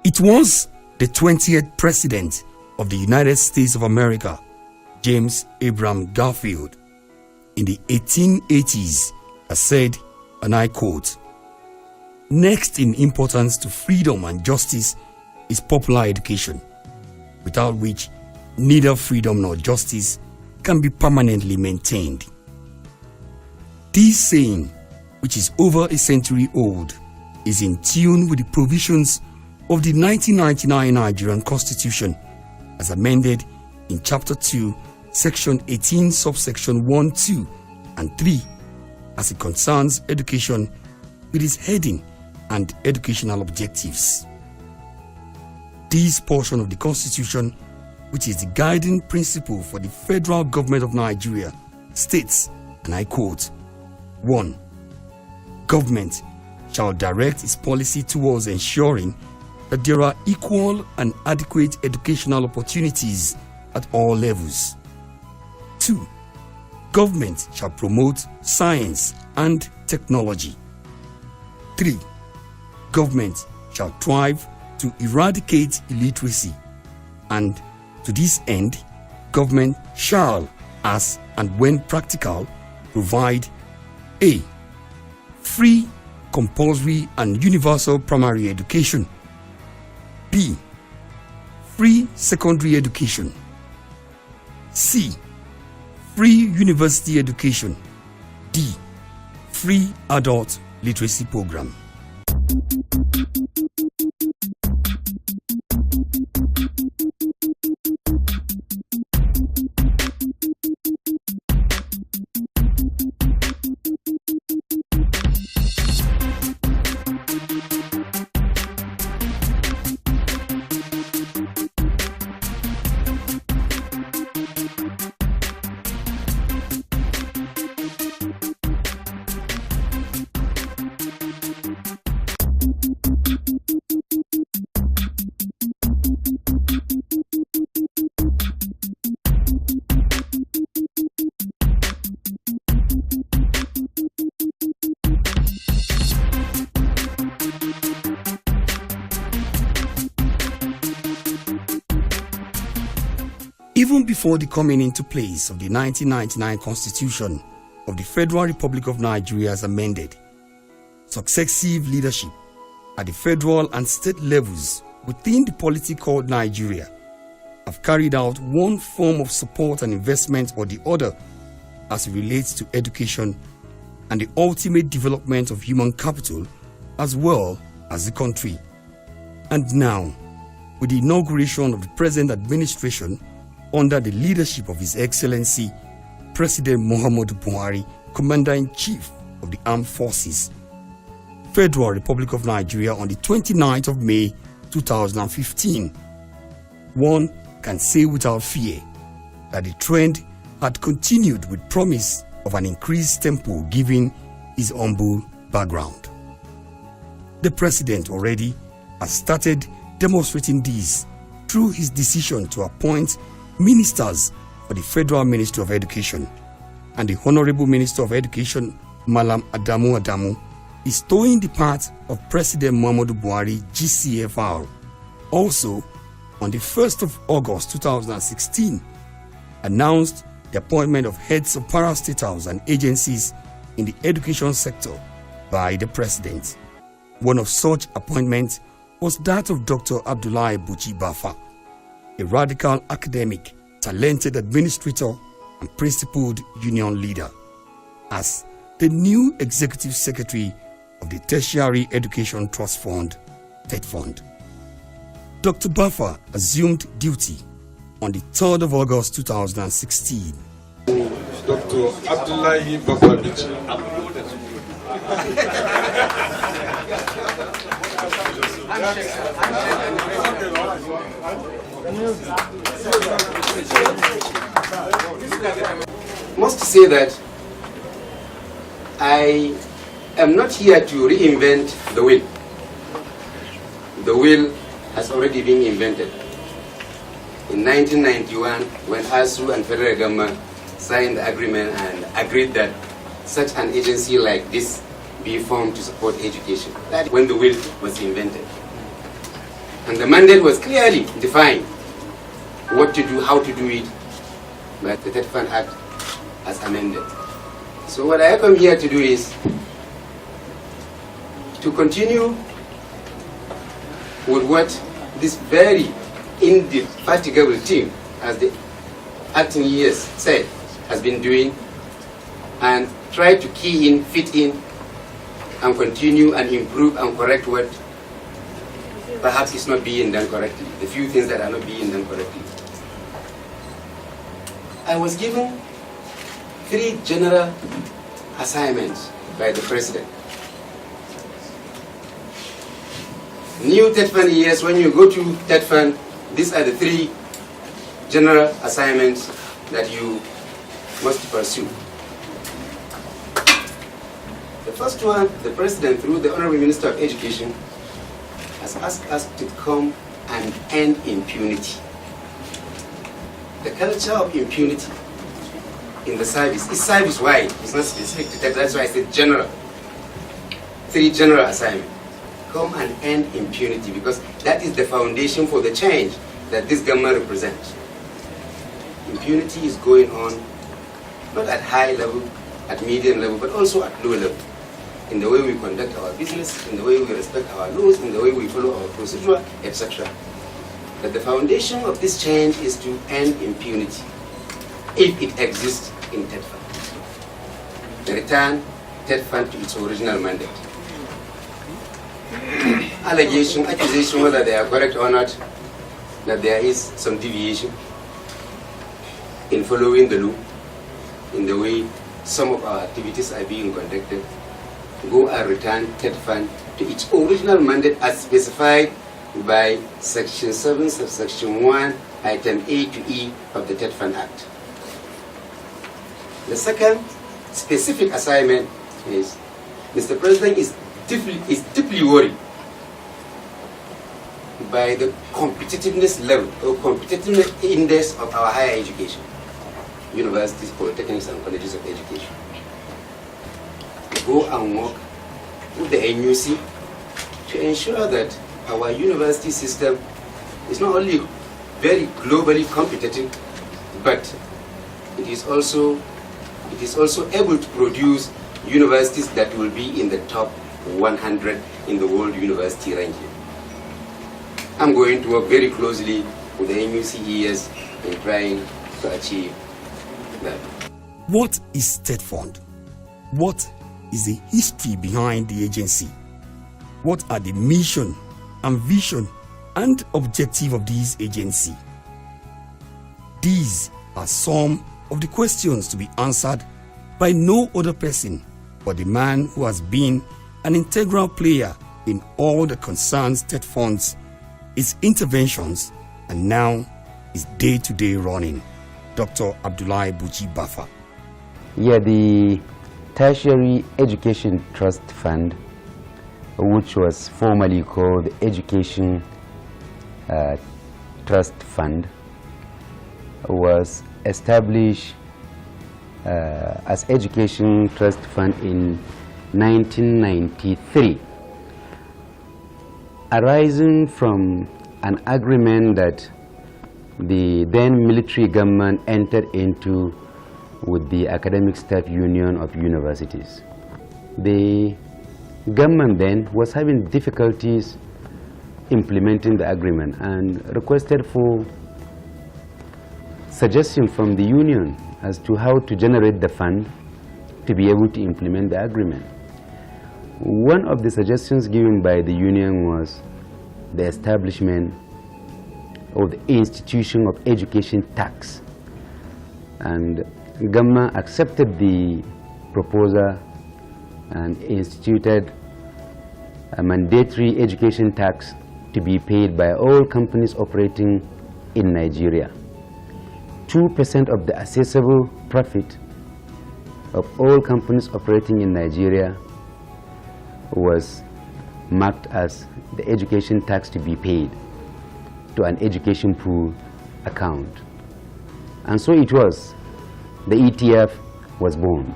It was the 20th President of the United States of America, James Abraham Garfield, in the 1880s, has said, and I quote, "Next in importance to freedom and justice is popular education, without which neither freedom nor justice can be permanently maintained." This saying, which is over a century old, is in tune with the provisions of the 1999 Nigerian Constitution as amended in Chapter 2, Section 18, Subsection 1, 2, and 3, as it concerns education with its heading and educational objectives. This portion of the Constitution, which is the guiding principle for the federal government of Nigeria, states, and I quote, 1. Government shall direct its policy towards ensuring that there are equal and adequate educational opportunities at all levels. 2. Government shall promote science and technology. 3. Government shall strive to eradicate illiteracy, and to this end, government shall, as and when practical, provide a. Free, compulsory and universal primary education. B. Free secondary education. C. Free university education. D. Free adult literacy program. Even before the coming into place of the 1999 Constitution of the Federal Republic of Nigeria as amended, successive leadership at the federal and state levels within the polity called Nigeria have carried out one form of support and investment or the other as it relates to education and the ultimate development of human capital as well as the country. And now, with the inauguration of the present administration under the leadership of His Excellency President Muhammadu Buhari, Commander-in-Chief of the Armed Forces, Federal Republic of Nigeria, on the 29th of May 2015, one can say without fear that the trend had continued with promise of an increased tempo given his humble background. The President already has started demonstrating this through his decision to appoint ministers for the Federal Ministry of Education, and the Honorable Minister of Education, Malam Adamu Adamu, is towing the path of President Muhammadu Buhari GCFR. Also, on the 1st of August 2016, announced the appointment of heads of parastatals and agencies in the education sector by the President. One of such appointments was that of Dr. Abdullahi Buchi Bafa, a radical academic, talented administrator, and principled union leader, as the new Executive Secretary of the Tertiary Education Trust Fund, TETFund. Dr. Bafa assumed duty on the 3rd of August 2016. Dr. Abdullahi Bafa Bichi. Must say that I am not here to reinvent the wheel. The wheel has already been invented. In 1991, when ASU and federal government signed the agreement and agreed that such an agency like this be formed to support education, that's when the wheel was invented. And the mandate was clearly defined what to do, how to do it, by the Tet Fund Act as amended. So what I come here to do is to continue with what this very indefatigable team, as the acting years said, has been doing, and try to key in, fit in, and continue and improve and correct what perhaps is not being done correctly, the few things that are not being done correctly. I was given 3 general assignments by the President. New Tet Fund years, when you go to Tet Fund, these are the 3 general assignments that you must pursue. The first one, the President, through the Honorable Minister of Education, has asked us to come and end impunity. The culture of impunity in the service is service-wide. It's not specific to that. That's why I said general. 3 general assignments. Come and end impunity, because that is the foundation for the change that this government represents. Impunity is going on, not at high level, at medium level, but also at low level. In the way we conduct our business, in the way we respect our laws, in the way we follow our procedure, etc. But the foundation of this change is to end impunity, if it exists in Tet Fund. The return Tet Fund to its original mandate. Allegation, accusation, whether they are correct or not, that there is some deviation in following the law, in the way some of our activities are being conducted, go and return Tet Fund to its original mandate as specified by Section 7, Subsection 1, Item A to E of the Tet Fund Act. The second specific assignment is Mr. President is deeply worried by the competitiveness level or competitiveness index of our higher education, universities, polytechnics, and colleges of education. Go and work with the NUC to ensure that our university system is not only very globally competitive, but it is also able to produce universities that will be in the top 100 in the world university ranking. I'm going to work very closely with the NUCES in trying to achieve that. What is Tet Fund? What is the history behind the agency? What are the mission and vision and objective of this agency? These are some of the questions to be answered by no other person but the man who has been an integral player in all the concerns Tet Fund's, its interventions, and now its day-to-day running, Dr. Abdullahi Buchi Baffa. Yeah, the Tertiary Education Trust Fund, which was formerly called the Education Trust Fund, was established as Education Trust Fund in 1993, arising from an agreement that the then military government entered into with the Academic Staff Union of Universities. The government then was having difficulties implementing the agreement and requested for suggestion from the union as to how to generate the fund to be able to implement the agreement. One of the suggestions given by the union was the establishment of the institution of education tax, and government accepted the proposal and instituted a mandatory education tax to be paid by all companies operating in Nigeria. 2% of the assessable profit of all companies operating in Nigeria was marked as the education tax to be paid to an education pool account. And so it was. The ETF was born.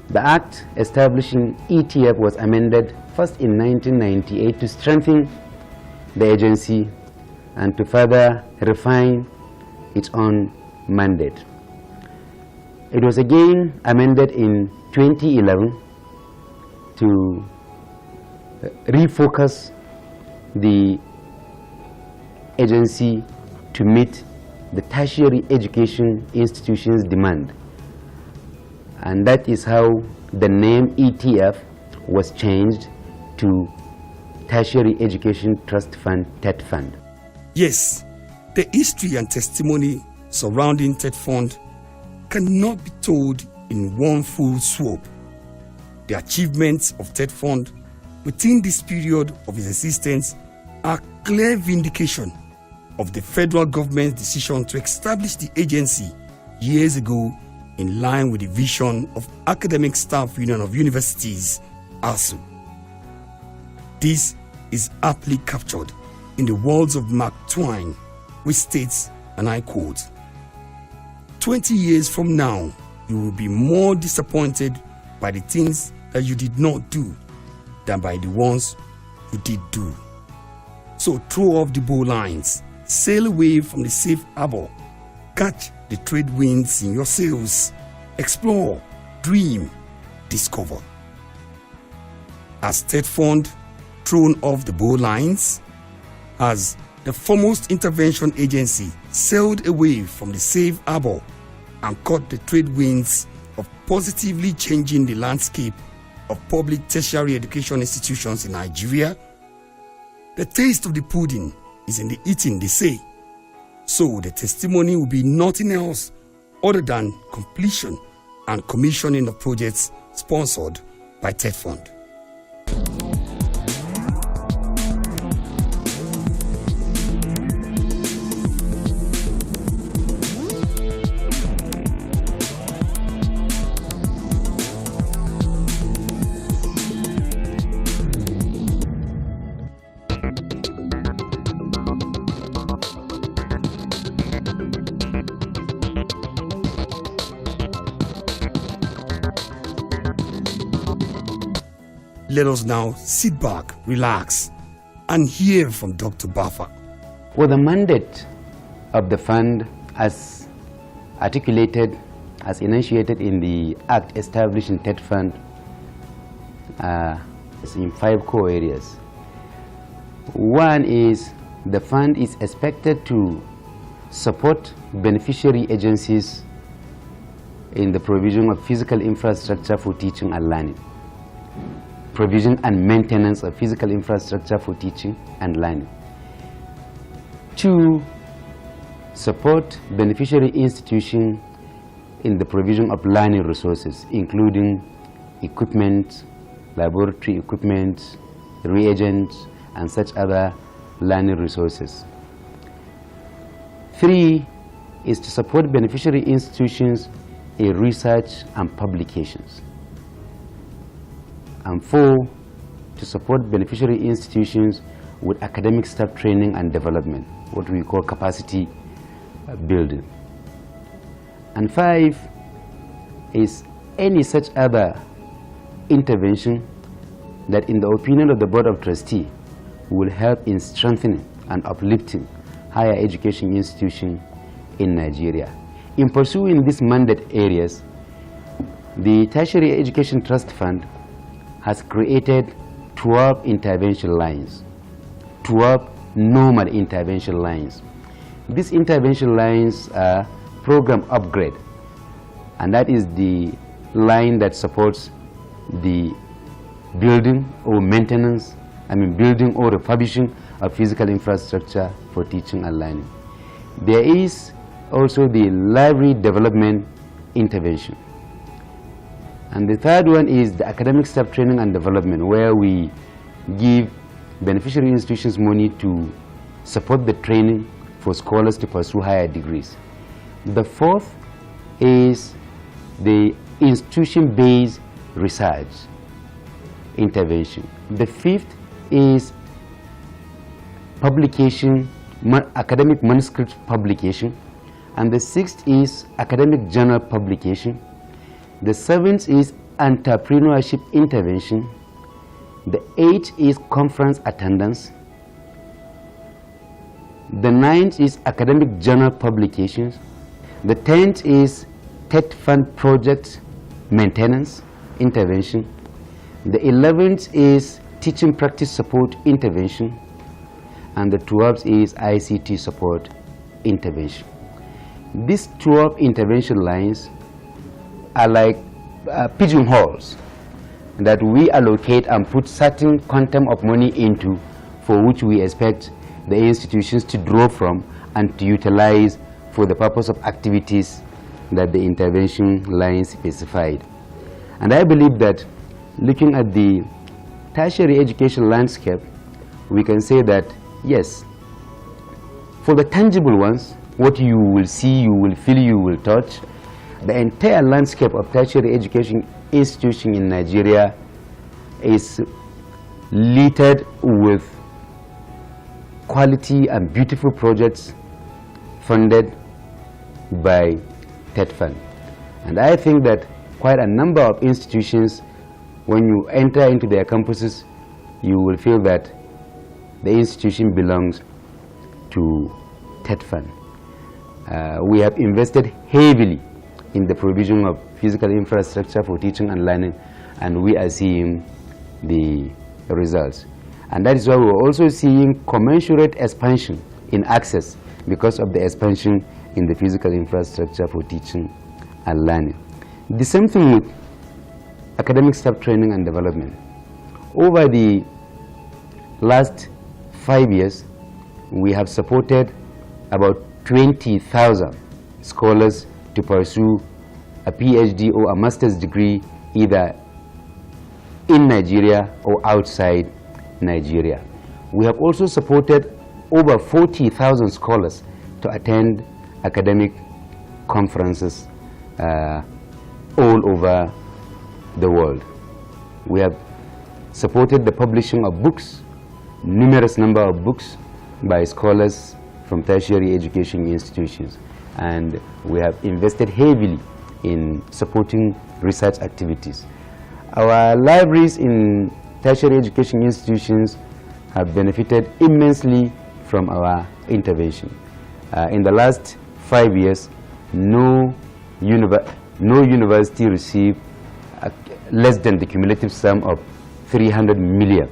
The act establishing ETF was amended first in 1998 to strengthen the agency and to further refine its own mandate. It was again amended in 2011 to refocus the agency to meet the tertiary education institutions' demand. And that is how the name ETF was changed to Tertiary Education Trust Fund, TET Fund. Yes, the history and testimony surrounding TET Fund cannot be told in one full swoop. The achievements of TET Fund within this period of its existence are clear vindication of the federal government's decision to establish the agency years ago in line with the vision of Academic Staff Union of Universities, ASU. This is aptly captured in the words of Mark Twain, which states, and I quote, 20 years from now, you will be more disappointed by the things that you did not do than by the ones you did do. So throw off the bowlines, sail away from the safe harbor, catch the trade winds in your sails, explore, dream, discover. Has TET Fund thrown off the bowlines? Has the foremost intervention agency sailed away from the safe harbor and caught the trade winds of positively changing the landscape of public tertiary education institutions in Nigeria? The taste of the pudding is in the eating, they say. So the testimony will be nothing else other than completion and commissioning of projects sponsored by TET Fund. Let us now sit back, relax, and hear from Dr. Baffa. Well, the mandate of the fund, as articulated, as enunciated in the Act establishing TET Fund, is in 5 core areas. One is the fund is expected to support beneficiary agencies in the provision of physical infrastructure for teaching and learning. Provision and maintenance of physical infrastructure for teaching and learning. 2, support beneficiary institutions in the provision of learning resources, including equipment, laboratory equipment, reagents, and such other learning resources. 3 is to support beneficiary institutions in research and publications. And 4, to support beneficiary institutions with academic staff training and development, what we call capacity building. And 5 is any such other intervention that, in the opinion of the Board of Trustees, will help in strengthening and uplifting higher education institutions in Nigeria. In pursuing these mandate areas, the Tertiary Education Trust Fund has created 12 intervention lines, 12 normal intervention lines. These intervention lines are program upgrade, and that is the line that supports the building or maintenance, building or refurbishing of physical infrastructure for teaching and learning. There is also the library development intervention. And the third one is the academic staff training and development, where we give beneficiary institutions money to support the training for scholars to pursue higher degrees. The fourth is the institution-based research intervention. The fifth is publication, academic manuscript publication. And the sixth is academic journal publication. The seventh is entrepreneurship intervention. The eighth is conference attendance. The 9th is academic journal publications. The 10th is TET Fund project maintenance intervention. The 11th is teaching practice support intervention. And the 12th is ICT support intervention. These 12 intervention lines are like pigeonholes that we allocate and put certain quantum of money into, for which we expect the institutions to draw from and to utilize for the purpose of activities that the intervention lines specified. And I believe that looking at the tertiary education landscape, we can say that yes, for the tangible ones, what you will see, you will feel, you will touch, the entire landscape of tertiary education institution in Nigeria is littered with quality and beautiful projects funded by TET Fund. And I think that quite a number of institutions, when you enter into their campuses, you will feel that the institution belongs to TET Fund. We have invested heavily in the provision of physical infrastructure for teaching and learning, and we are seeing the results. And that is why we're also seeing commensurate expansion in access because of the expansion in the physical infrastructure for teaching and learning. The same thing with academic staff training and development. Over the last 5 years, we have supported about 20,000 scholars to pursue a PhD or a master's degree either in Nigeria or outside Nigeria. We have also supported over 40,000 scholars to attend academic conferences all over the world. We have supported the publishing of books, numerous number of books by scholars from tertiary education institutions, and we have invested heavily in supporting research activities. Our libraries in tertiary education institutions have benefited immensely from our intervention. In the last 5 years, no university received less than the cumulative sum of 300 million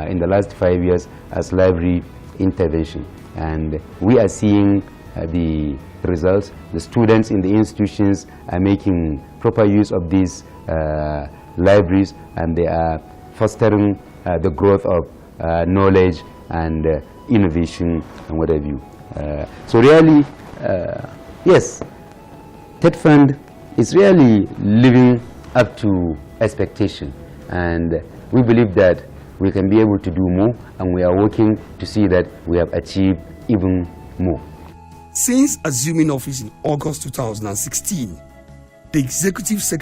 in the last 5 years as library intervention. And we are seeing the results. The students in the institutions are making proper use of these libraries, and they are fostering the growth of knowledge and innovation and what have you. So really, yes, TET Fund is really living up to expectation, and we believe that we can be able to do more, and we are working to see that we have achieved even more. Since assuming office in August 2016, the Executive Secretary